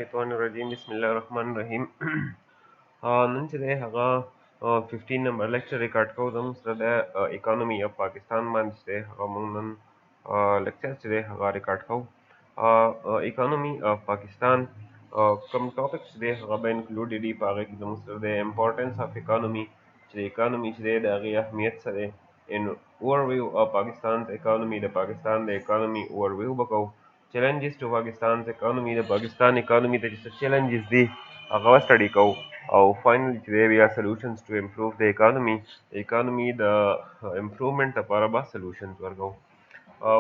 الشيطان الرجيم بسم الله الرحمن الرحیم نن چې دی هغه 15 نمبر لیکچر ریکارډ کوو زموږ سره د اکانومي اف پاکستان باندې چې دی هغه موږ نن لیکچر چې دی هغه ریکارډ کوو اکانومي اف پاکستان کوم ټاپک چې دی هغه به انکلوډ دي په هغه کې زموږ سره د امپورټنس اف اکانومي چې د اکانومي چې دی د هغې اهمیت څه دی ان overview of Pakistan's economy د پاکستان د اکانومي overview به کوو challenges to Pakistan's economy د پاکستان اکانومي ته چې څه challenges دي هغه به study کوو او finally چې دی بیا solutions to improve the economy د improvement لپاره به solutions ورکوو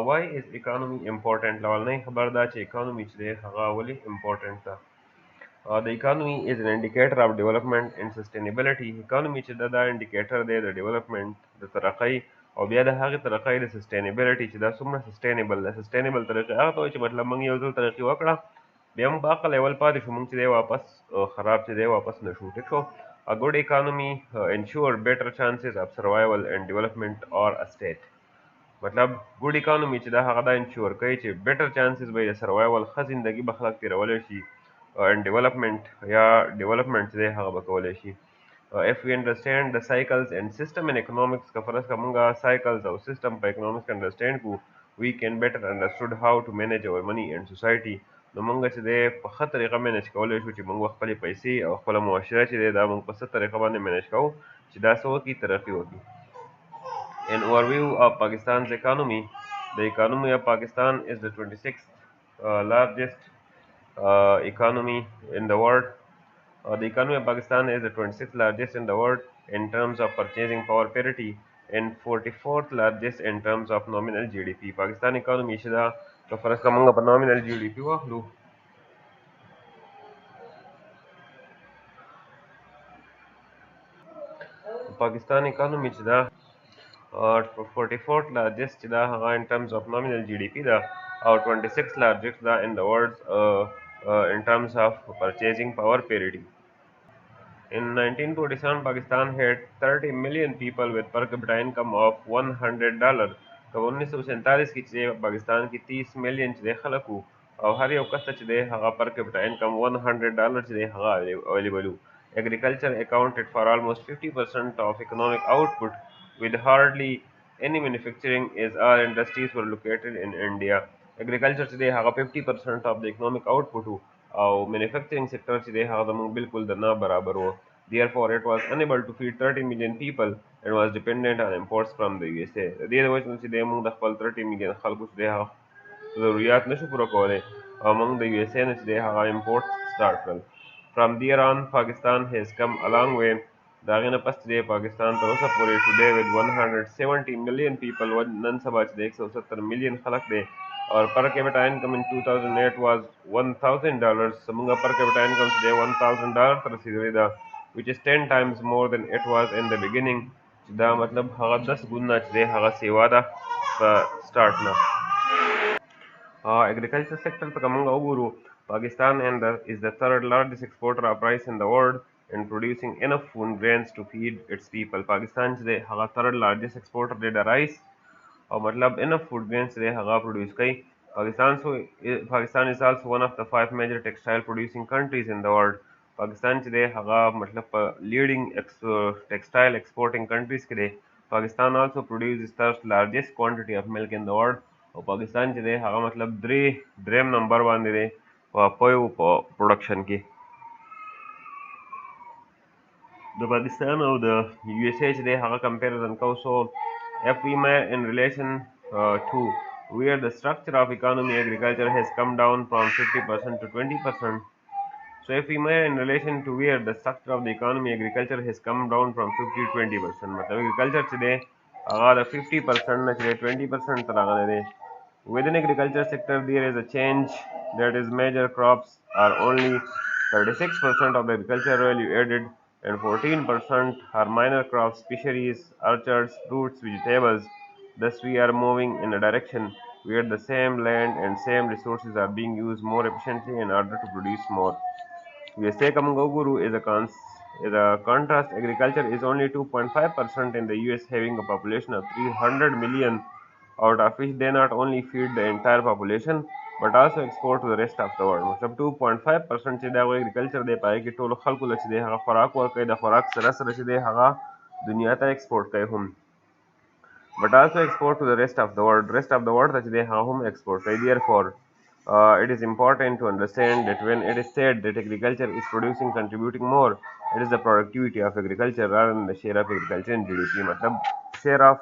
why is economy important لومړنۍ خبر دا چې economy چې دی هغه ولې important ده the economy is an indicator of development and sustainability economy چې دا indicator دی د development د ترقۍ او بیا د هغې ترقۍ د sustainability چې دا څومره sustainable ترقۍ هغه ته وایي چې مطلب موږ یو ځل ترقي وکړه بیا موږ په هغه لیول پاتې شو موږ چې دی واپس خراب چې دی واپس نه شو ټیک شو a good economy ensure better chances of survival and development or a state مطلب ګوډ اکانومي چې دا هغه دا انشور کوي چې بیټر چانسز به د سروایول ښه زندګي به خلک تېرولی شي and development یا development چې دی هغه به کولی شي if we understand the cycles and system in economics که فرض که مونږ cycles او system په economics کې understand کړو we can better understood how to manage our money and society نو مونږ چې دی په ښه طریقه مینج کولی شو چې مونږ خپلې پیسې او خپله معاشره چې دی دا مونږ په څه طریقه باندې مینج کوو چې دا څه وکړي ترقي وکړي An overview of Pakistan's economy. The economy of Pakistan is the 26th largest economy in the world. The economy of Pakistan is the 26th largest in the world in terms of purchasing power parity and 44th largest in terms of nominal GDP. Pakistan economy چې دا که فرض که موږ په nominal GDP واخلو پاکستان economy چې دا 44th largest چې دا هغه in terms of nominal GDP ده او 26th largest ده in the world in terms of purchasing power parity. In 1947, Pakistan had 30 million people with per capita income of $100. که په 1947 کې چې پاکستان کې 30 ملیون چې دی خلک وو او هر یو کس ته چې دی هغه پر کپټا انکم $100 چې دی هغه اویلیبل وو. Agriculture accounted for almost 50% of economic output with hardly any manufacturing as all industries were located in India. Agriculture چې دی هغه 50% of the economic output وو او manufacturing sector چې دی هغه زموږ بالکل د نه برابر وو. Therefore, it was unable to feed 30 million people and was dependent on imports from the USA. د دې د وجې نه چې دی موږ د خپل 30 میلیون خلکو چې دی هغه ضرورت نشو پوره کولی او موږ د USA نه چې دی هغه امپورټ سټارټ کړل. From there on, Pakistan has come a long way. د هغې نه پس چې دی پاکستان تر اوسه پورې today with 170 million people نن سبا چې دی 170 میلیون خلک دی اور per capita income in 2008 was $1,000. زموږ per capita income چې دی $1,000 ته رسېدلی ده which is 10 times more than it was in the beginning. دا مطلب هغه 10 ګونه چې دی هغه سیوا ده په سټارټ نه. Agriculture sector ته که موږ وګورو Pakistan is the third largest exporter of rice in the world and producing enough food grains to feed its people. Pakistan چې دی هغه third largest exporter دی د rice او مطلب enough food grains دی هغه produce کوي. Pakistan is also one of the 5 major textile producing countries in the world. پاکستان چې دی هغه مطلب په لیډینګ ټیکسټایل ایکسپورټینګ کنټریز کې دی. پاکستان also produces third largest quantity of milk in the world او پاکستان چې دی هغه مطلب دریم نمبر باندې دی په پویو په پروډکشن کې. د پاکستان او د USA چې دی هغه کمپیریزن کوو so if we measure in relation to where the structure of economy agriculture has come down from 50% to 20%. So if we measure in relation to where the structure of the economy agriculture has come down from 50 to 20%. مطلب agriculture چې دی هغه د 50% نه چې دی 20% ته راغلی دی. Within agriculture sector there is a change that is major crops are only 36% of the agriculture value added and 14% are minor crops, fisheries, orchards, fruits, vegetables. Thus we are moving in a direction where the same land and same resources are being used more efficiently in order to produce more. USA ka moong goguru is a contrast. Agriculture is only 2.5% in the US, having a population of 300 million, out of which they not only feed the entire population but also export to the rest of the world. مطلب 2.5% چې دا اګریکلچر دی پای کې ټولو خلکو له چې دی هغه خوراک ورکوي د خوراک سره سره چې دی هغه دنیا ته ایکسپورټ کوي هم but also export to the rest of the world. Rest of the world that they have home export. Therefore, it is important to understand that when it is said that agriculture is producing, contributing more, it is the productivity of agriculture rather than the share of agriculture in GDP. मतलब share of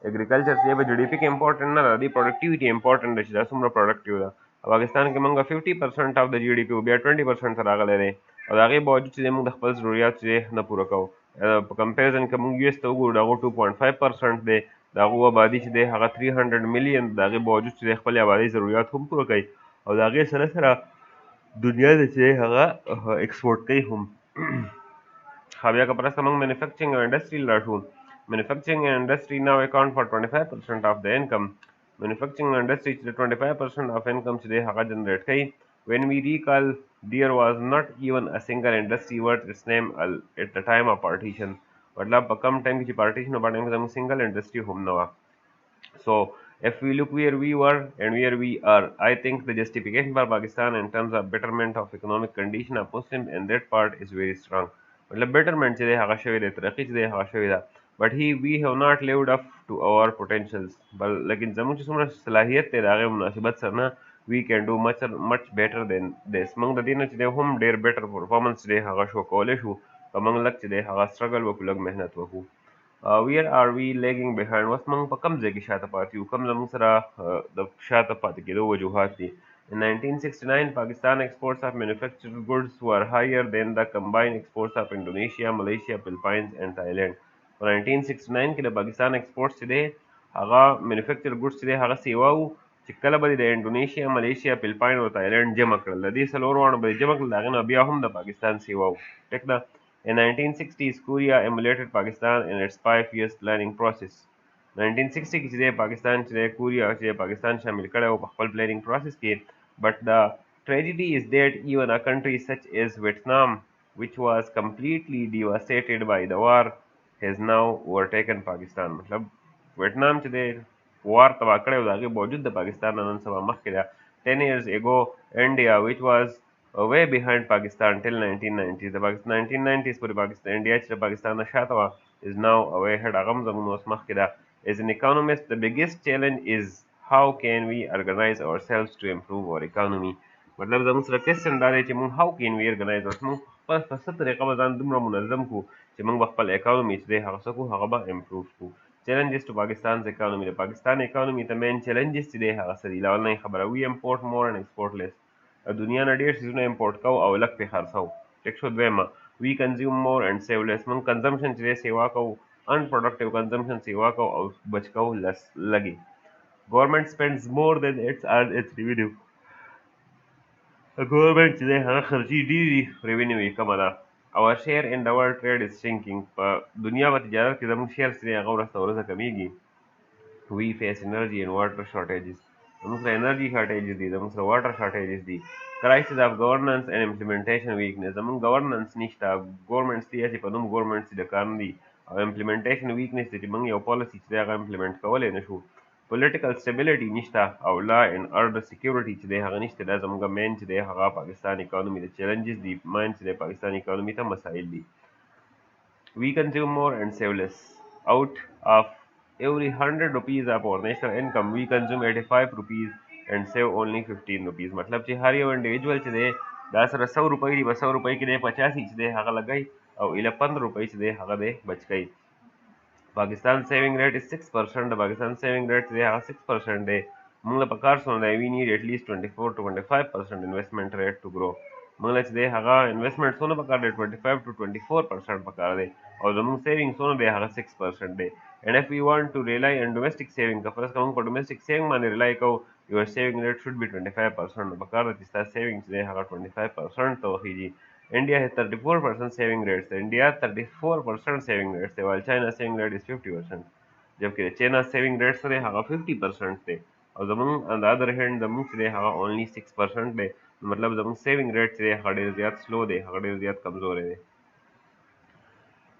agriculture से अब GDP के important ना the productivity important है जैसे हमरा productive था पाकिस्तान के मंगा 50% of the GDP हो गया 20% सर आगे ले रहे और आगे बावजूद चीज़ें मंग दखल ज़रूरियात चीज़ें न पूरा करो comparison के मंग US तो गुड़ आगो 2.5% दे د هغو آبادي چې دی هغه 300 میلیون د هغې باوجود چې د خپلې آبادۍ ضرورت هم پوره کوي او د هغې سره سره دنیا ته چې دی هغه ایکسپورټ کوي هم بیا که پرسته موږ مینوفیکچرینګ او انډسټري لاړ شو مینوفیکچرینګ and industry now account for 25% of the income manufacturing industry چې 25% of income چې دی هغه جنریټ کوي when we recall there was not even a single industry worth its name at the time of partition मतलब په کم ټایم کې چې پارټیشن باندې زموږ سنگل انډستری هم نه وه so if we look where we were and where we are I think the justification for Pakistan in terms of betterment of economic condition of Muslim in that part is very strong मतलब betterment چې دی هغه شوی دی ترقي چې دی هغه شوی ده but we have not lived up to our potentials بل لیکن زموږ چې څومره صلاحیت دی د هغې مناسبت سره نه we can do much better than this موږ د دې نه چې دی هم ډېر better performance چې دی هغه شو کولی شو که موږ لږ چې دی هغه struggle وکړو لږ محنت وکړو where are we lagging behind اوس موږ په کم ځای کې شاته پاتې یو کم زموږ سره د شاته پاتې کېدو وجوهات دي In 1969, Pakistan exports of manufactured goods were higher than the combined exports of Indonesia, Malaysia, Philippines and Thailand. په 1969 کې د پاکستان exports چې دی هغه manufactured goods چې دی هغه سیوا وو چې کله به د انډونیشیا، ملیشیا، فلپاین او تایلنډ جمع کړل د دې څلورو واړو به یې جمع کړل د هغې نه بیا هم د پاکستان سیوا وو ټیک ده In 1960s, Korea emulated Pakistan in its 5 years planning process. 1960 کې چې دی پاکستان چې دی کوریا چې پاکستان شامل کړی و په خپل پلانینګ پروسس کې but the tragedy is that even a country such as Vietnam which was completely devastated by the war has now overtaken Pakistan مطلب ویتنام چې دی وار تباه کړی و د هغې باوجود د پاکستان نه نن سبا مخکې ده 10 years ago India which was way behind Pakistan till 1990s د 1990s پورې پاکستان انډیا چې د پاکستان نه شاته وه is now away head هغه هم زموږ اوس مخکې ده As an economist, the biggest challenge is how can we organize ourselves to improve our economy مطلب زموږ سره کوېسچن دا دی چې موږ how can we organize ourselves موږ په څه طریقه به ځان دومره منظم کړو چې موږ به خپل اکانومي چې دی هغه څه کړو هغه به امپروف کړو challenges to Pakistan's economy د پاکستان economy ته main challenges چې دی هغه څه دي لومړنۍ خبره we import more and export less دنیا نه ډېر څیزونه امپورټ کوو او لږ پرې خرڅوو ټیک شو دویمه we consume more and save less موږ کنزمشن چې دی سیوا کوو unproductive consumption سیوا کو او بچ کو لګي government spends more than its revenue government چې دی هغه خرچي ډېري revenue یې کمه ده our share in the world trade is shrinking په دنیا په تجارت کې زموږ شیر چې دی هغه ورځ ته ورځ کمیږي we face energy and water shortages زموږ سره energy shortages دي زموږ سره water shortages دي crisis of governance and implementation weakness زموږ governance نشته governments دي چې په نوم governments د کار نه دي او implementation weakness دی چې موږ یو پالیسي چې دی هغه امپلیمنټ کولی نه شو political stability نشته او law and order security چې دی هغه نشته دا زموږ مین چې دی هغه پاکستان economy د challenges دي مین چې دی پاکستان economy ته مسایل دي we consume more and save less out of every 100 rupees of our national income we consume 85 rupees and save only 15 rupees مطلب چې هر یو انډیویجول چې دی دا سره 100 روپۍ دي په 100 روپۍ کې دی 85 چې دی هغه لګوي او 15 روپۍ چې دی هغه دی بچ کوي پاکستان سیوینګ ریټ is 6% د پاکستان سیوینګ ریټ چې دی هغه 6% دی موږ له پکار څونه دی we need at least 24 to 25% investment rate to grow موږ له چې دی هغه انویسټمنټ څونه پکار دی 25 to 24% پکار دی او زموږ سیوینګ څونه دی هغه 6% دی and if we want to rely on domestic saving که فرض کوم په domestic saving باندې rely کوو your saving rate should be 25% پکار دی چې ستا سیوینګ چې دی هغه 25% ته وخیږي India has 34% saving rates. India 34% saving rates while China saving rate is 50%. जबकि China saving rates سره هغه 50% دی او زمونږ on the other hand زمونږ چې دی هغه only 6% دی مطلب زمونږ saving rate چې دی هغه ډېر زیات سلو دی هغه ډېر زیات کمزوری دی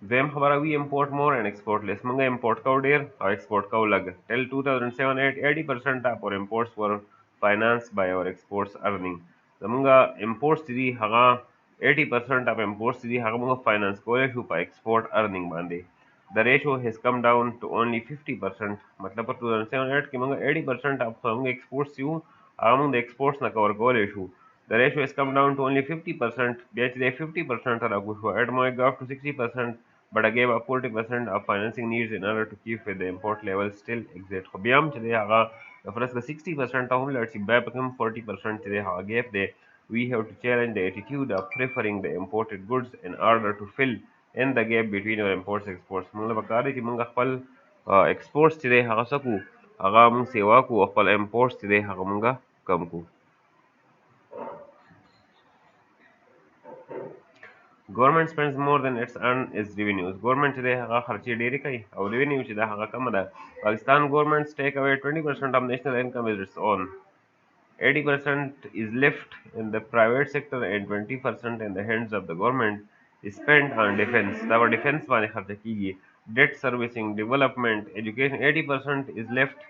دویم خبره we import more and export less موږ import کوو ډېر او export کوو لږ till 2007-8 80% of our imports were financed by our exports earning. زمونږه imports چې دي هغه 80% of imports چې دي هغه موږ finance کولی شو په export earning باندې. The ratio has come down to only 50%. مطلب په 2007-8 کې موږ 80% of موږ exports یو هغه موږ د exports نه cover کولی شو. The ratio has come down to only 50%. بیا چې دی 50% ته راکوز شو. It might go up to 60%, but I gave up 40% of financing needs in order to keep with the import level still exist. خو بیا هم چې دی هغه د فرض کړه 60% ته هم لاړ شي بیا پکې هم 40% چې دی هغه gap دی. We have to challenge the attitude of preferring the imported goods in order to fill in the gap between our imports and exports. موږ له پکار دی چې موږ خپل exports چې دی هغه څه کړو هغه موږ سیوا کړو او خپل imports چې دی هغه موږ کم کړو. Government spends more than its earn its revenues. Government چې دی هغه خرچې ډېرې کوي او revenue چې ده هغه کمه ده. Pakistan governments take away 20% of national income as its own. 80% is left in the private sector and 20% in the hands of the government is spent on defense. دا به defense باندې خرچه کیږي. Debt servicing, development, education. 80% is left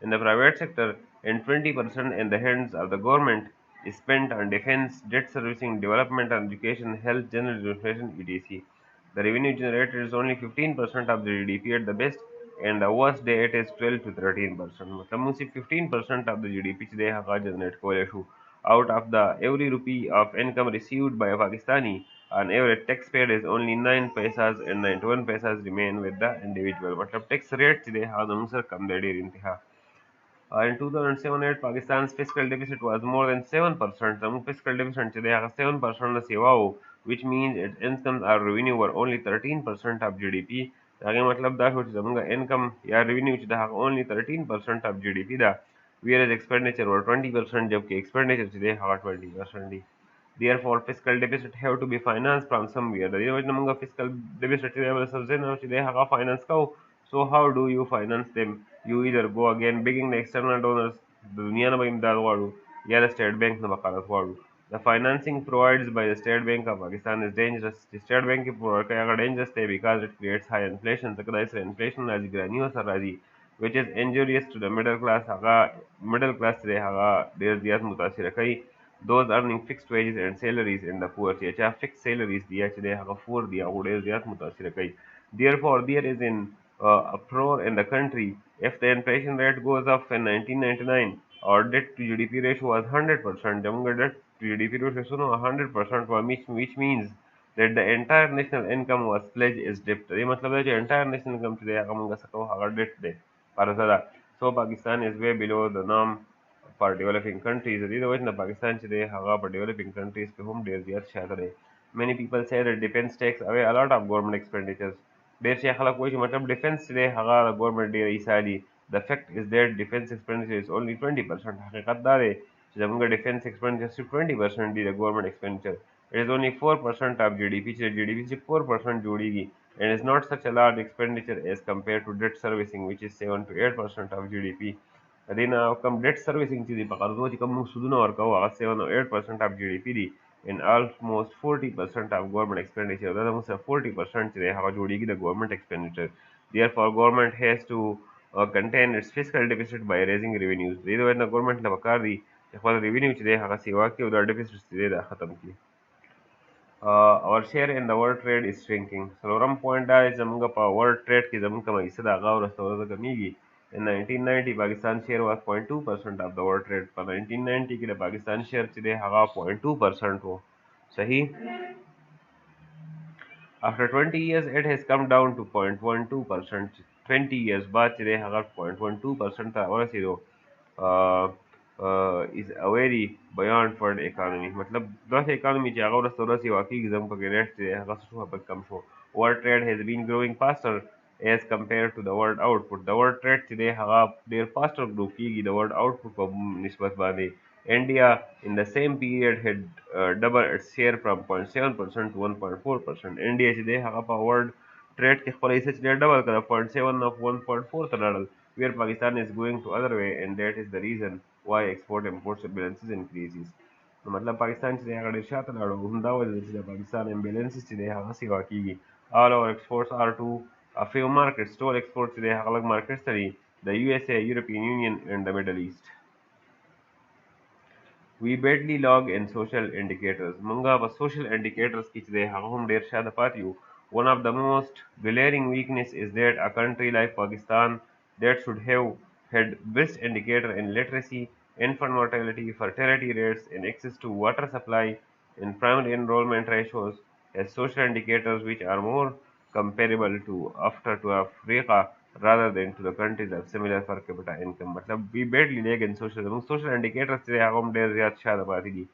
in the private sector and 20% in the hands of the government is spent on defense, debt servicing, development, and education, health, general education, etc. The revenue generated is only 15% of the GDP at the best, and the worst day it is 12 to 13%. मतलब मुझे 15% of the GDP چې دی هغه generate کولی شو. Out of the every rupee of income received by a Pakistani, on average tax paid is only 9 paisas and 91 paisas remain with the individual. मतलब tax rate چې دی هغه د موږ سره کم دی ډېر انتها. In 2007-8 Pakistan's fiscal deficit was more than 7%. زموږ fiscal deficit چې دی هغه 7% نه سیوا و, which means its income or revenue were only 13% of GDP. دا هغې مطلب دا شو چې زموږ income یا revenue چې ده هغه only 13% of GDP ده, whereas expenditure were 20%, جبکې expenditure چې دی هغه 20% دی. Therefore fiscal deficit have to be financed from somewhere. د دې وجې نه موږ fiscal deficit چې دی بل څه ځای نه چې دی هغه finance کوو. So how do you finance them? You either go again begging the external donors, د دنیا نه به امداد غواړو, یا د state bank نه به قرض غواړو. The financing provided by the State Bank of Pakistan is dangerous. The State Bank کې provide کوي هغه dangerous دی because it creates high inflation. ځکه دا سره inflation راځي, ګراني ورسره راځي, which is injurious to the middle class. هغه middle class چې دی هغه ډېر زیات متاثره کوي. Those earning fixed wages and salaries in the poor, چې چا fixed salaries دی یا چې دی هغه poor دی هغه ډېر زیات متاثره کوي. Therefore there is an uproar in the country if the inflation rate goes up in 1999. Our debt to GDP ratio was 100%. زموږ debt to GDP ratio څونه 100% وه, which means that the entire national income was pledged as debt. دې مطلب دی چې entire national income چې دی هغه موږ څه کوو هغه debt دی, قرضه ده. So Pakistan is way below the norm for developing countries. د دې د وجې نه پاکستان چې دی هغه په developing countries کې هم ډېر زیات شاته دی. Many people say that defense takes away a lot of government expenditures. ډېر شي خلک وایي چې مطلب ډیفنس چې دی هغه د ګورنمنټ ډېر ایسا دي. The fact is that defense expenditure is only 20%. حقیقت دا دی چې زموږ defense expenditure صرف 20% دي د government expenditure. It is only 4% of GDP چې GDP صرف 4% جوړیږي, and is not such a large expenditure as compared to debt servicing which is 7 to 8% of GDP. د دې نه کم debt servicing چې دی په قرضو چې کوم موږ سودونه ورکوو هغه 7 or 8% of GDP دي, in almost 40% of government expenditure. دا موږ سره 40% چې دی هغه جوړیږي د government expenditure. Therefore government has to contain its fiscal deficit by raising revenues. دې د وجې نه government له پکار دي چې خپل revenue چې دی هغه سیوا کړي او دا deficit چې دی دا ختم کړي. Our share in the world trade is shrinking. څلورم پوینټ دا دی چې زموږ په world trade کې زموږ کومه حصه د هغه ورځ ته ورځ کمیږي. In 1990 Pakistan share was 0.2% of the world trade. په 1990 کې د پاکستان share چې دی هغه 0.2% و. صحیح. After 20 years it has come down to 0.12%. 20 years بعد چې دی هغه 0.12% ته ورسېدو. is a very buoyant for the economy. مطلب داسې economy چې هغه ورځ ته ورځ یوه کېږي زموږ پکې ریټ چې دی هغه څه شو پکې کم شو. World trade has been growing faster as compared to the world output. د world trade چې دی هغه ډېر faster grow کېږي د world output په نسبت باندې. India in the same period had doubled its share from 0.7% to 1.4%. India چې دی هغه په world trade کې خپله حصه چې دی ډبل کړه, 0.7 of 1.4 ته لاړل, where Pakistan is going to other way, and that is the reason why export import balances increases. نو مطلب پاکستان چې دی هغه ډېر شاته لاړو, همدا وجه ده چې د پاکستان imbalances چې دی هغه سیوا کېږي. All our exports are to a few markets. ټول exports چې دی هغه لږ markets ته دي, the USA, European Union and the Middle East. We badly log in social indicators. Manga was social indicators which they have home their shada party. One of the most glaring weakness is that a country like Pakistan that should have had best indicator in literacy, infant mortality, fertility rates, and access to water supply, in primary enrollment ratios, has social indicators which are more comparable to Africa rather than to the countries of similar per capita income. मतलब we badly lag in social indicators today हम देर ज़्यादा शायद आबादी की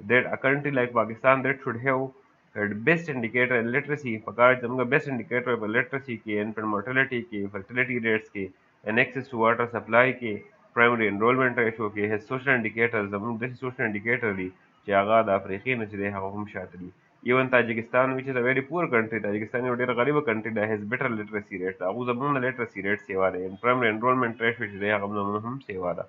that a country like Pakistan that should have had best indicator in literacy पकार जमगा best indicator of literacy के infant mortality के fertility rates के and access to water supply के primary enrollment ratio के has social indicators among this social indicator the جاغاد أفريقيا نجده هم شاطري even Tajikistan which is a very poor country Tajikistan is a very country that has better literacy rates أبو زبون literacy rates सेवा दे and primary enrollment ratio جده हम सेवा दा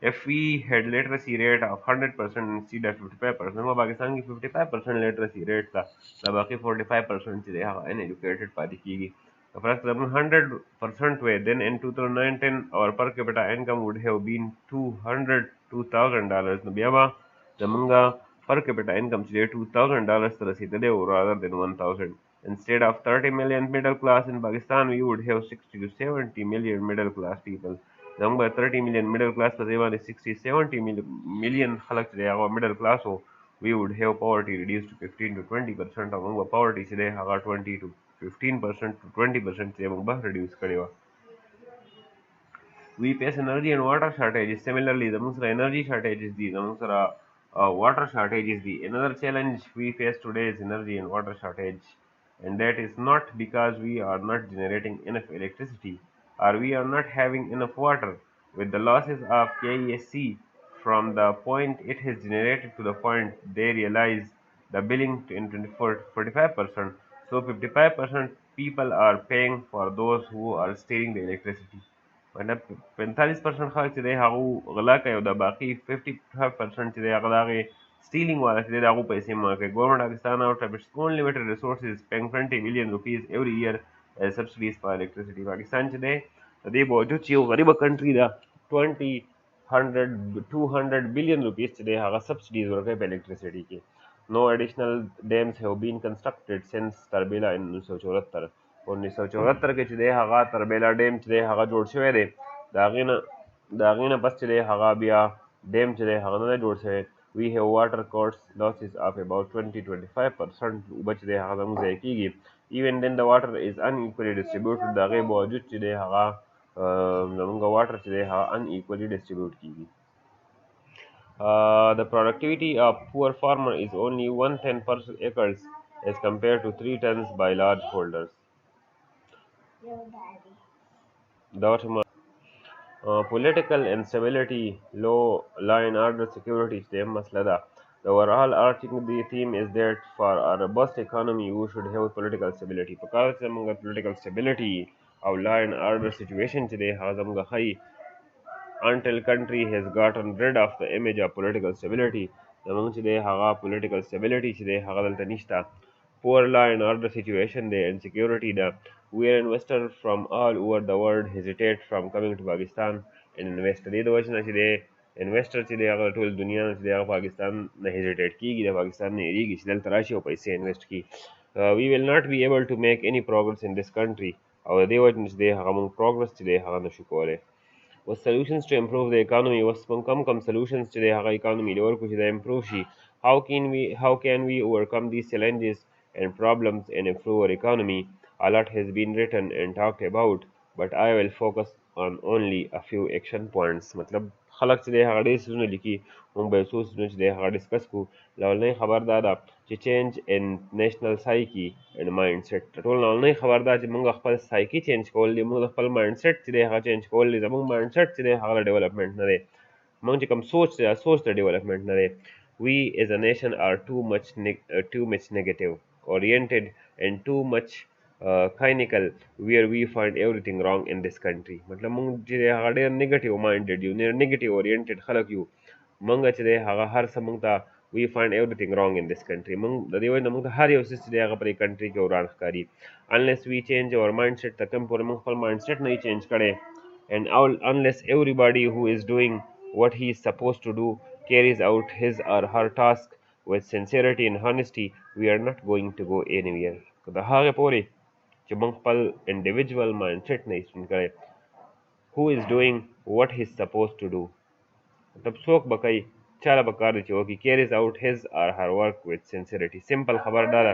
if we had literacy rate of 100% instead of 55%, वो पाकिस्तान की 55% literacy rate था तब बाकी 45% चीज़ें हाँ uneducated पाती की तो for example 100% way then in 2019 our per capita income would have been $202,000 नबियाबा जमंगा per capita income चीज़ें $2,000 तरह से तदे rather than 1,000 instead of 30 million middle class in Pakistan we would have 60 to 70 million middle class people number 30 million middle class was even 60 70 million خلق today our middle class so we would have poverty reduced to 15 to 20% among poverty today our 20 to 15% to 20% today among reduce करेगा we face energy and water shortages. Similarly, the Musra energy shortages, the Musra water shortages, the another challenge we face today is energy and water shortage, and that is not because we are not generating enough electricity or we are not having enough water. With the losses of KESC from the point it has generated to the point they realize the billing in 45%, so 55% people are paying for those who are stealing the electricity. मतलब 45% خلک چې دی هغه غلا کوي او د باقي 55% چې دی هغه د هغې stealing والا چې دی د هغو پیسې مه کوي ګورنمنټ پاکستان out of its own limited resources paying 20 billion rupees every year as subsidies for electricity پاکستان چې دی د دې باوجود چې یو غریبه کنټري ده 20 100 200 billion rupees چې دی هغه subsidies ورکوي په electricity کې no additional dams have been constructed since Tarbela in 1974 1974 کې چې دی هغه تربیلا ډیم چې دی هغه جوړ شوی دی د هغې نه بس چې دی هغه بیا ډیم چې دی هغه نه دی جوړ شوی we have water costs losses of about 20-25% اوبه چې دی هغه زموږ ضایع کېږي even then the water is unequally distributed د هغې باوجود چې دی هغه زموږ واټر چې دی هغه unequally distribute کېږي the productivity of poor farmer is only 1/10 per acres as compared to 3 tons by large holders. The political instability, low law and order security is maslada. The overall arching the theme is that for a robust economy, we should have political stability. Because among political stability, our law and order situation today has among high until country has gotten rid of the image of political stability. زمونږ چې دی هغه political stability چې دی هغه دلته نشته poor law and order situation دی insecurity ده where investors from all over the world hesitate from coming to Pakistan and invest دې د وجې نه چې دی investor چې دی هغه ټول دنیا نه چې دی هغه پاکستان نه hesitate کیږي د پاکستان نه هېرېږي چې دلته راشي او پیسې invest کړي we will not be able to make any progress in this country او د دې وجې نه چې دی هغه موږ progress چې دی هغه نشو کولی was solutions to improve the economy was come solutions to the economy lower which improve shi how can we overcome these challenges and problems and improve our economy a lot has been written and talked about but I will focus on only a few action points मतलब خلق چې دی هغه ډېر څیزونه لیکي موږ به یو څو څیزونه چې دی هغه ډسکس کړو لومړنۍ خبر دا ده چې چینج ان نیشنل سایکي اینډ مایند سیټ ټول لومړنۍ خبر دا چې موږ خپل سایکي چینج کول دي موږ خپل مایند سیټ چې دی هغه چینج کول دي زموږ مایند سیټ چې دی هغه ډیولپمنټ نه دی موږ چې کوم سوچ دی سوچ د ډیولپمنټ نه دی we as a nation are too much negative oriented and too much cynical where we find everything wrong in this country मतलब موږ چې هغه ډېر نیگیټیو مایندډ یو نیگیټیو اورینټډ خلک یو موږ چې دی هغه هر څه موږ ته we find everything wrong in this country موږ د دې وجې نه موږ ته هر یو څیز چې دی هغه په دې کنټري کې وران ښکاري unless we change our mindset تر کوم پورې موږ خپل مایندسیټ نه یې چینج کړی and unless everybody who is doing what he is supposed to do carries out his or her task with sincerity and honesty, we are not going to go anywhere. که د هغې پورې چې موږ خپل individual mindset نه ایستون کړی who is doing what he is supposed to do مطلب څوک به کوي چاله به کار دی چې وکړي carries out his or her work with sincerity simple خبر دا ده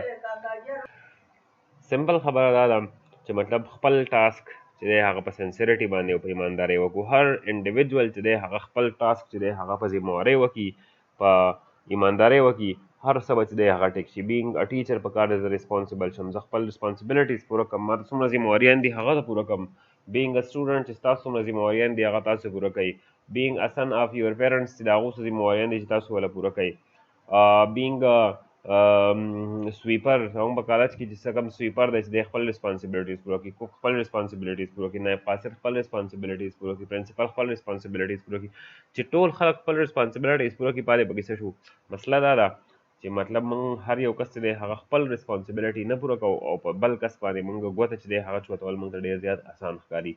سمپل خبره دا ده چې مطلب خپل ټاسک چې دی هغه په سنسریټي باندې او په ایماندارۍ وکړو هر انډیویجول چې دی هغه خپل ټاسک چې دی هغه په ذمهوارۍ وکړي په ایماندارۍ وکړي هر څه به چې دی هغه ټیک شي بینګ ا ټیچر په کار دی زه ریسپانسبل شم زه خپل ریسپانسبلیټیز پوره کړم ما ته څومره ذمهواریان دي هغه ته پوره کړم بینګ ا سټوډنټ چې ستاسو څومره ذمهواریان دي هغه تاسو پوره کوئ بینګ ا سن اف یور پیرنټس چې د هغو څه ذمهواریان دي چې تاسو وله پوره کوئ بینګ سویپر هم په کالج کې چې څه کم سویپر دی چې د خپل ریسپانسبلیټیز پوره کړي کوک خپل ریسپانسبلیټیز پوره کړي نایب قاصد خپل ریسپانسبلیټیز پوره کړي پرنسپل خپل ریسپانسبلیټیز پوره کړي چې ټول خلک خپل ریسپانسبلیټیز پوره کړي پاتې پکې څه شو مسله دا ده چې مطلب موږ هر یو کس چې دی هغه خپل ریسپانسبلیټي نه پوره کوو او په بل کس باندې موږ ګوته چې دی هغه چوتول موږ ته ډېر زیات اسان ښکاري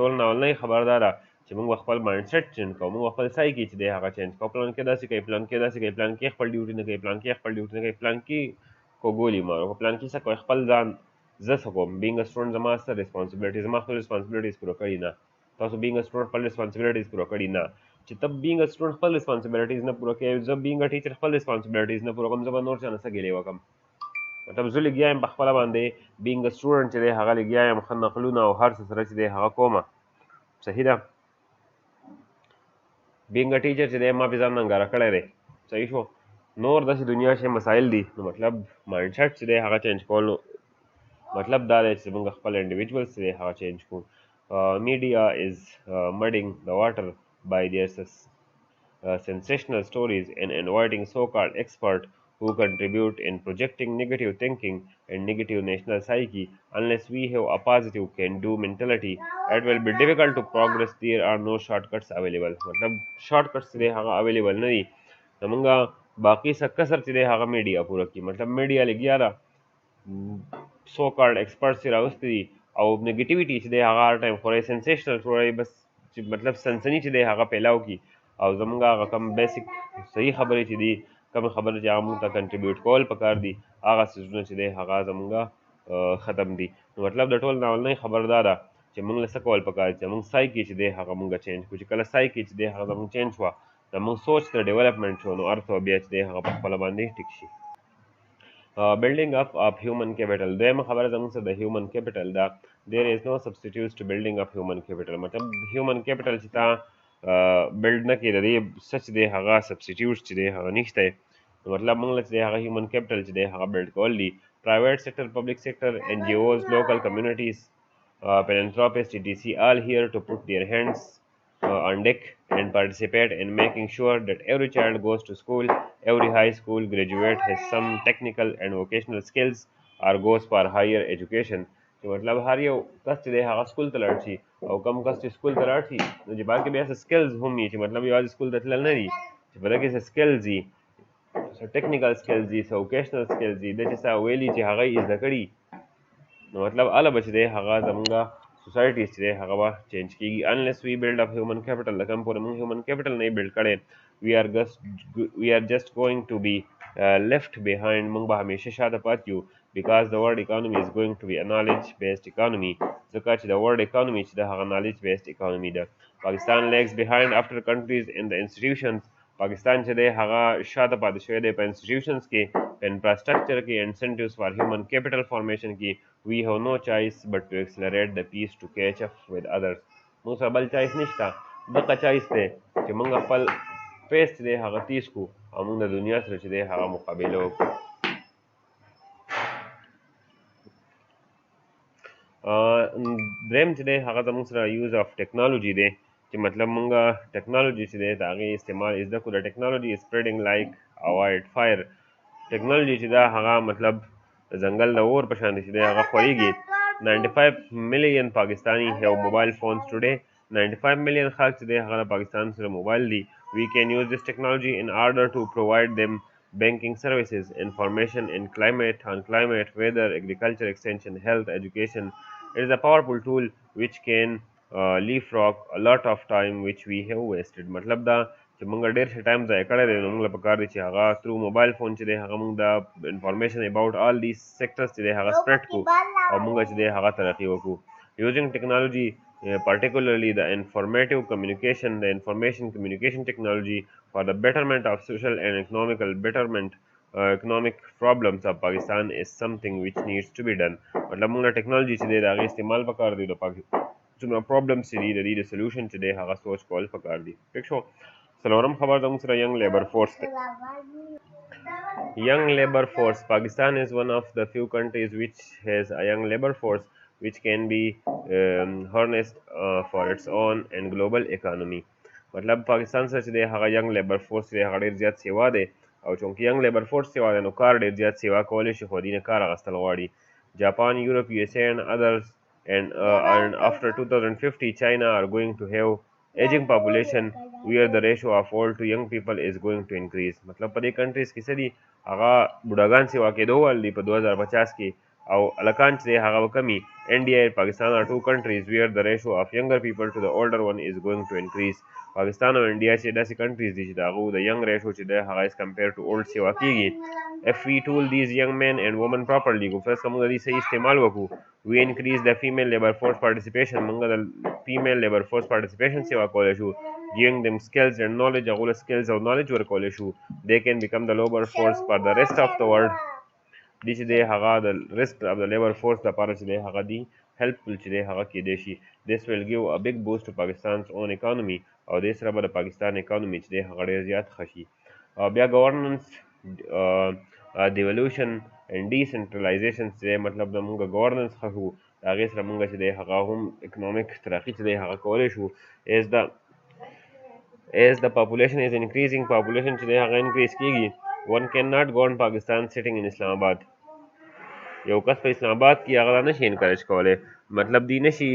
ټول نه اولنۍ خبر دا ده چې موږ خپل مایند سیټ چینج کوو موږ خپل سایکي چې دی هغه چینج کوو پلان کې داسې کوي پلان کې داسې کوي پلان کې خپل ډیوټي نه کوي پلان کې خپل ډیوټي نه کوي پلان کې کو ګولي مارو په پلان کې څه کوي خپل ځان زه څه کوم بینګ ا سټوډنټ زما څه ریسپانسبلیټي زما خپل ریسپانسبلیټیز پوره کړي نه تاسو بینګ ا سټوډنټ خپل ریسپانسبلیټیز پوره کړي نه چې ته بینګ ا سټوډنټ خپل ریسپانسبلیټیز نه پوره کوي زه بینګ ا ټیچر خپل ریسپانسبلیټیز نه پوره کوم زه به نور چا نه څه ګیلې وکړم مطلب زه لګیا یم په خپله باندې بینګ ا سټوډنټ چې دی هغه لګیا یم ښه نقلونه او هر څه سره چې دی هغه کومه صحیح ده بینګ ا ټیچر چې دی ما پې ځان ننداره کړی دی صحیح شو نور داسې دنیا شی مسایل دي نو مطلب مایند سیټ چې دی هغه چینج کول مطلب دا دی چې موږ خپل انډیویجولز چې دی هغه چینج کړو میډیا از مډینګ د واټر by their sensational stories and inviting so-called experts who contribute in projecting negative thinking and negative national psyche. Unless we have a positive can-do mentality, it will be difficult to progress. There are no shortcuts available. मतलब shortcuts چې دی هغه available نه دي زمونږ باقي څه کسر چې دی هغه میډیا پوره کړي مطلب میډیا لګیا ده سو کارډ ایکسپرټس یې راوستي دي او نیګیټیویټي چې دی هغه هر ټایم خورئ سنسیشنل خورئ بس چې مطلب سنسني چې دی هغه پیلاو کړي او زمونږ هغه کم بیسک صحیح خبرې چې دي کم خبرې چې هغه موږ ته کنټریبیوټ کول پکار دي هغه څیزونه چې دی هغه زمونږ ختم دي نو مطلب د ټول نه اولنۍ خبر دا ده چې موږ له څه کول پکار دي چې موږ سایکي چې دی هغه موږ چینج کړو چې کله سایکي چې دی هغه زموږ چینج شوه زموږ سوچ ته ډیولپمنټ شو نو هر څه بیا چې دی هغه په خپله باندې ټیک شي building up of human capital دویمه خبره زموږ څه د human capital ده there is no substitutes to building up human capital مطلب human capital چې تا بلډ نه کړي د دې څه چې دی هغه substitutes چې دی هغه نشته مطلب موږ له چې دی هغه human capital چې دی هغه بلډ کول دي private sector public sector NGOs local communities philanthropists etc all here to put their hands on deck and participate in making sure that every child goes to school, every high school graduate has some technical and vocational skills or goes for higher education. چې مطلب هر یو کس چې دی هغه سکول ته لاړ شي او کم کس چې سکول ته لاړ شي نو چې باقي بیا څه سکلز هم وي چې مطلب یوازې سکول ته تلل نه دي چې په دې کې څه سکلز وي څه ټیکنیکل سکلز دي څه ووکیشنل سکلز دي د چې څه ویلي چې هغه یې زده کړي نو مطلب هله به چې دی هغه زمونږ societies چې دی هغه به چینج کېږي unless we build up human capital د کوم پورې موږ human capital نه بلډ کړی we are just going to be left behind موږ به همیشه شاته پاتې یو because the world economy is going to be a knowledge based economy ځکه چې د world economy چې د هغه knowledge based economy ده پاکستان lags behind after countries in the institutions پاکستان چې دی هغه شاته پاتې شوی دی په انسټیټیوشنز کې په انفراسټرکچر کې انسنټیوز فار هیومن کیپټل فارمیشن کې we have no choice but to accelerate the pace to catch up with others موږ سره بل چایس نشته دغه چایس دی چې موږ خپل پیس چې دی هغه تیز کړو او موږ د دنیا سره چې دی هغه مقابله وکړو دریم چې دی هغه زموږ سره یوز اف ټیکنالوجي دی چې مطلب موږ ټیکنالوجي چې دی د هغې استعمال زده کړو د ټیکنالوجي سپریډینګ لایک ا وایلډ فایر ټیکنالوجي چې دا هغه مطلب د ځنګل د اور په شان چې دی هغه خورېږي 95 million Pakistani have mobile phones today 95 million خلک چې دی هغه د پاکستان سره موبایل دي we can use this technology in order to provide them banking services information in climate on climate weather agriculture extension health education it is a powerful tool which can leapfrog a lot of time which we have wasted मतलब دا چې موږ ډېر ښه ټایم ضایع کړی دی نو موږ له پکار دی چې هغه تھرو موبایل فون چې دی هغه موږ د انفارمیشن اباؤٹ آل دیز سیکټرز چې دی هغه سپریډ کړو او موږ چې دی هغه ترقي وکړو using technology particularly the informative communication the information communication technology for the betterment of social and economical betterment economic problems of Pakistan is something which needs to be done مطلب موږ ټیکنالوژي چې دی د هغې استعمال پکار دی د څومره پرابلمس چې دي د دې د سلوشن چې دی هغه سوچ کول پکار دي ټیک شو څلورم خبر زموږ سره ینګ لیبر فورس دی young labor force Pakistan is one of the few countries which has a young labor force which can be harnessed for its own and global economy مطلب پاکستان سره چې دی هغه ینګ لیبر فورس دی هغه ډېر زیات سیوا دی او چونکې ینګ لیبر فورس سیوا دی نو کار ډېر زیات سیوا کولی شي خو دې نه کار اخیستل غواړي جاپان یورپ USA and others and after 2050 China are going to have aging population where the ratio of old to young people is going to increase مطلب په دې کنټریز کې څه دي هغه بوډاګان سیوا کېدو ول دي په 2050 کې او الکان چې هغه وکمي India and Pakistan are two countries where the ratio of younger people to the older one is going to increase پاکستان او انډیا چې داسې کنټریز دي چې د هغو د ینګ ریشو چې دی هغه از کمپیر ټو اولډ سیوا کېږي if we tool these young men and women properly کو فرض که موږ د دې صحیح استعمال وکړو we increase the female labor force participation موږ د female labor force participation سیوا کولی شو giving them skills and knowledge هغو له skills او knowledge ورکولی شو they can become the labor force for the rest of the world دي چې دی هغه د rest of the labor force لپاره چې دی هغه دی helpful چې دی هغه کېدی شي this will give a big boost to Pakistan's own economy او دې سره به د پاکستان اکانومي چې دی هغه ډېر زیات ښه شي بیا ګورننس devolution and decentralization چې دی مطلب د مونږ ګورننس ښه شو د هغې سره مونږ چې دی هغه هم اکنامک ترقي چې دی هغه کولی شو as the population is increasing population چې دی هغه انکریز کېږي one cannot govern Pakistan sitting in Islamabad یو کس په اسلام آباد کې هغه نشي انکریج کولی مطلب دی نشي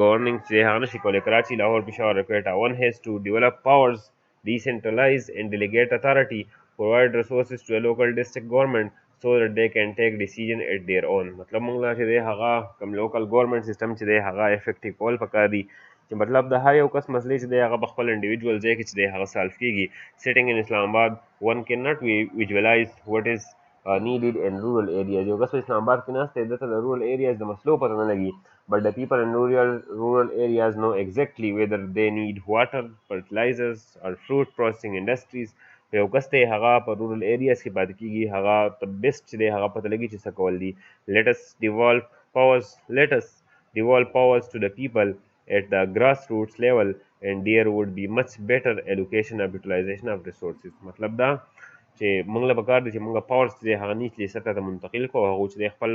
گورننګ چې هغه نشي کولی کراچي لاهور پېښور کویټه one has to develop powers decentralize and delegate authority provide resources to a local district government so that they can take decision at their own مطلب موږ لا چې دی هغه کوم لوکل ګورنمنټ سیستم چې دی هغه افیکټیو کول پکار دي چې مطلب د هر یو کس مسلې چې دی هغه په خپل انډیویجوال ځای کې چې دی هغه سالف کېږي sitting in Islam Abad one cannot visualize what is needed in rural areas یو کس په اسلام آباد کې ناست دی دته د rural areas د مسلو پته نه لګي but the people in rural areas know exactly whether they need water fertilizers or fruit processing industries یو کس دی هغه په rural areas کې پاتې کېږي هغه the best چې دی هغه پته لګي چې څه کول دي let us devolve powers to the people at the grassroots level and there would be much better allocation of utilization of resources مطلب دا چې موږ له پکار دي چې موږ پاورز چې هغه نیچلي سطح ته منتقل کړو هغو چې د خپل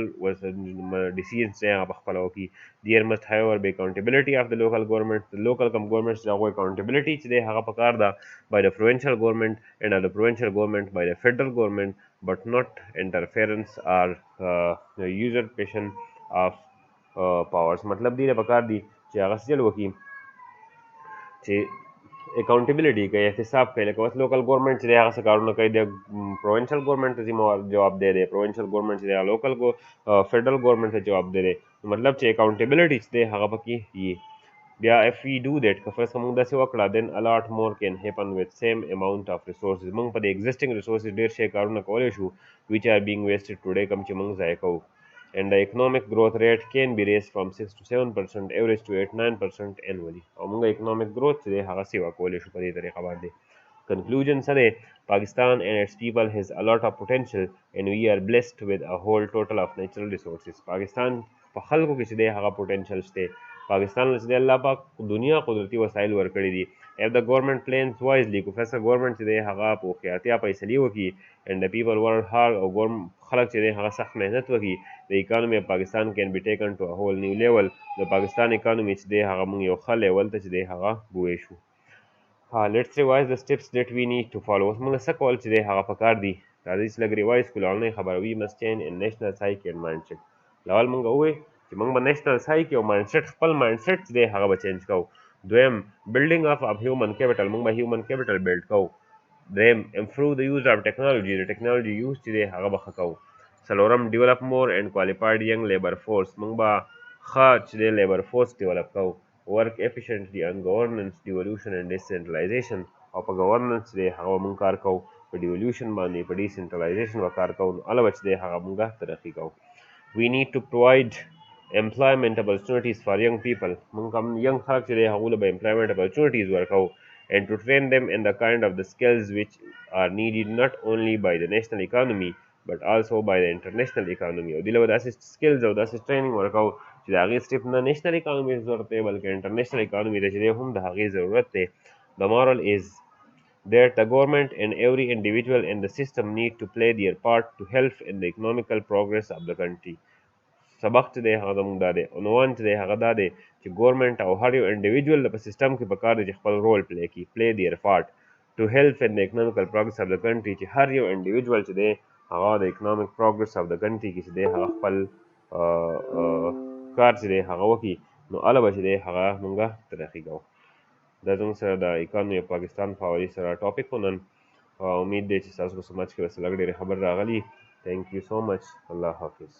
ډیسیژنز چې هغه پخپله وکړي there must however be accountability of the local government the local governments د هغوی accountability چې دی هغه پکار ده by the provincial government and of the provincial government by the federal government but not interference or usurpation of powers مطلب دی د پکار دی چې هغه څه وکړي چې اکاؤنټیبلټي کوي احتساب کوي لکه اوس لوکل ګورنمنټ چې دی هغه څه کارونه کوي د پروونشل ګورنمنټ ته جواب دی دی پروونشل ګورنمنټ چې دی لوکل فیډرل ګورنمنټ ته جواب دی مطلب چې اکاؤنټیبلټي چې دی هغه پکې وي بیا if we do that که فرض که موږ داسې وکړه then a lot more can happen with same amount of resources موږ په د existing resources ډېر شی کارونه کولی شو which are being wasted today کوم چې موږ ضایع کوو and the economic growth rate can be raised from 6 to 7% average to 8-9% annually او موږ economic growth چې دی هغه سیوا کولی شو په دې طریقه باندې conclusion څه دی Pakistan and its people has a lot of potential and we are blessed with a whole total of natural resources پاکستان په خلکو کې چې دی هغه potential شته پاکستان چې دی الله پاک دنیا قدرتي وسایل ورکړي دي if the government plans wisely کو فیصله ګورنمنټ چې دی هغه په هوښیارتیا فیصلې وکړي and the people work hard او خلک چې دی هغه سخت محنت وکړي the economy of Pakistan can be taken to a whole new level د پاکستان economy چې دی هغه موږ یو ښه لیول ته چې دی هغه بوی شو let's revise the steps that we need to follow اوس موږ څه کول چې دی هغه پکار دي راځئ چې لږ ریوایز کړو لومړنۍ خبره we must change in national psyche and mindset لول موږ ووایو چې موږ به نیشنل سایکي او مایندسیټ خپل مایندسیټ چې دی هغه به چینج کوو دویم بلډینګ اف هیومن کیپټل موږ به هیومن کیپټل بلډ کوو دریم امپروو د یوز اف ټیکنالوژي د ټیکنالوژي یوز چې دی هغه به ښه کوو څلورم ډیولپ مور اینډ کوالیفایډ ینګ لیبر فورس موږ به ښه چې دی لیبر فورس ډیولپ کوو work efficiently on governance devolution and decentralization او په ګورننس دی هغه مونږ کار کوو، په ډیولوشن باندې، په ډیسنټرلایزیشن به کار کوو، نو هله به چې دی هغه مونږه ترقي کوو. We need to provide employment opportunities for young people. مونږ هم young خلک چې دی هغو له به employment opportunities ورکوو and to train them in the kind of the skills which are needed not only by the national economy but also by the international economy. او دوی له به داسې skills او داسې training ورکوو چې د هغې صرف نه national economy ته ضرورت دی بلکې international economy ته چې دی هم د هغې ضرورت دی. The moral is that the government and every individual in the system need to play their part to help in the economical progress of the country. سبق چې دی هغه زموږ دا دی، عنوان چې دی هغه دا دی چې ګورنمنټ او هر یو انډیویجول په سیسټم کې پکار دی چې خپل رول پلی کړي، پلی دیئر پارټ ټو هیلپ ان د اکنامیکل پروګرس اف د کنټري، چې هر یو انډیویجول چې دی هغه د اکنامیک پروګرس اف د کنټري کې چې دی هغه خپل کار چې دی هغه وکړي، نو هله به چې دی هغه مونږه ترقي کوو. دا زموږ سره د اکانومي اف پاکستان په حوالې سره ټاپک و نن. امید دی چې ستاسو په سمجھ کې به څه لږ ډېرې خبر راغلي. تھینک یو سو مچ. الله حافظ.